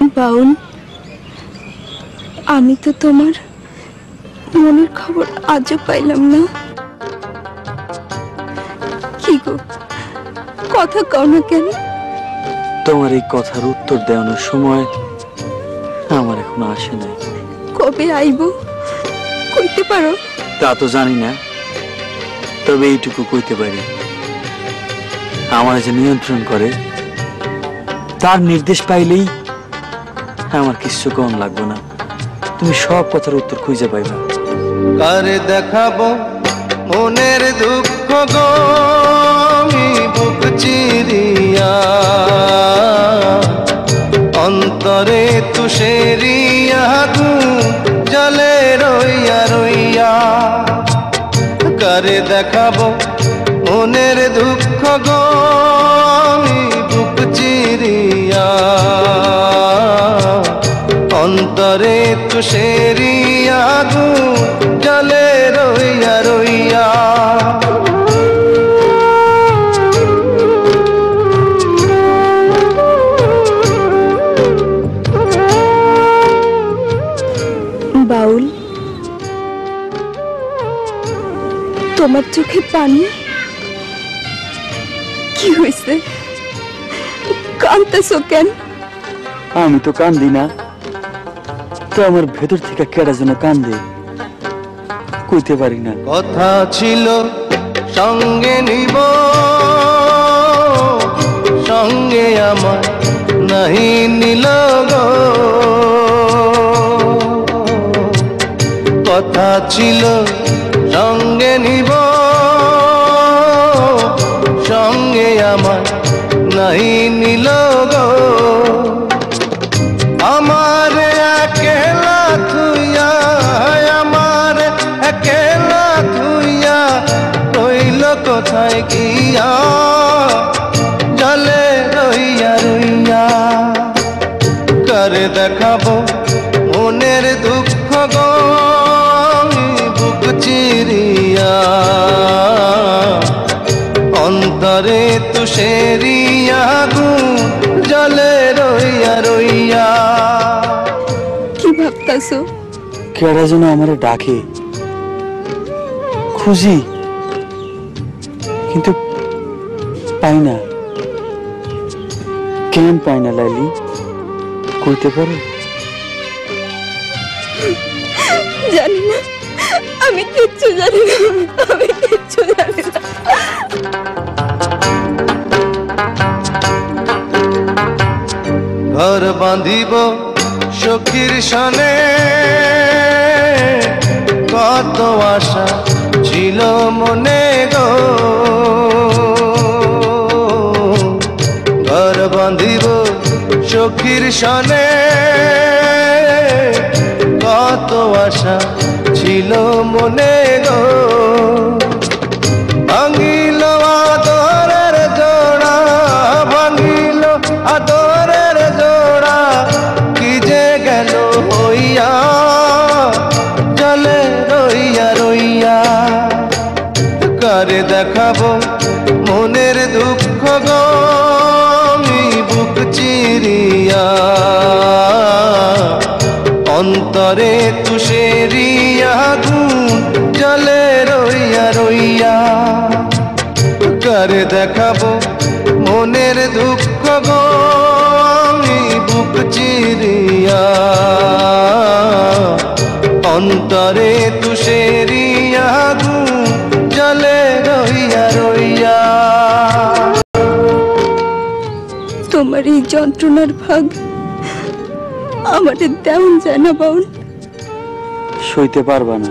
বাউল, আমি তো তোমার মনের খবর আজও পাইলাম না। কি গো, কথা কও না কেন? তোমার এই কথার উত্তর দেওয়ানোর সময় আমার এখনো আসে নাই। কবে আইব কইতে পারো? তা তো জানি না, তবে এইটুকু কইতে পারি, আমার যে নিয়ন্ত্রণ করে তার নির্দেশ পাইলেই আমার কিছু কম লাগবে না। তুমি সব কথার উত্তর খুঁজে পাইবা। কারে দেখাবো মনের দুঃখ গো, বুক চিরিয়া অন্তরে তুষেরিয়া জলে রইয়া রইয়া। কারে দেখাবো মনের দুঃখ গো, বুক চিরিয়া অন্তরে তুষেরিয়া জলে রইয়া রইয়া। বাউল, তোমার চোখে পানি? কি হয়েছে? কাঁদতেছো কেন? আমি তো কান্দি না, তো আমার ভেতর থেকে কেডা যেন কান্দে, কইতে পারি না। কথা ছিল সঙ্গে নিব, সঙ্গে আমার নাহি নিল গো। কথা ছিল সঙ্গে নিব, সঙ্গে আমার নাহি নিল গো। আমার একেলা থুইয়া, আমার একেলা থুইয়া রইল কোথায় গিয়া জলে রইয়া রইয়া। কারে দেখাবো মনের দুঃখ গো, বুক চিরিয়া অন্তরে তুষেরিয়া জলে রইয়া রইয়া। কি ভাবতাছো? কেডা যেন আমারে ডাকে, খুঁজি কিন্তু পাই না। কেন পাই না লাইলি, কইতে পারো? জানি না, আমি কিচ্ছু জানি না, আমি কিচ্ছু জানি না। ঘর বাঁধিব সখীর সনে, কত আশা ছিল মনে গো। ঘর বাঁধিব সখীর সনে, কত আশা ছিল মনে গো। ভাঙিল আদরের জোড়া, ভাঙিল আদরের জোড়া, কি যে গেল হইয়া জলে রইয়া রইয়া। কারে দেখাবো মনের দুঃখ গো, বুক চিরিয়া অন্তরে তুষেরিয়া জলে রইয়া রইয়া। কারে দেখাবো মনের দুঃখ গো, বুক চিরিয়া অন্তরে তুষেরিয়া জলে রইয়া রইয়া। তোমার এই যন্ত্রণার ভাগ আমাদের দেওয়ান যায় না বাউল। সইতে পারবা না।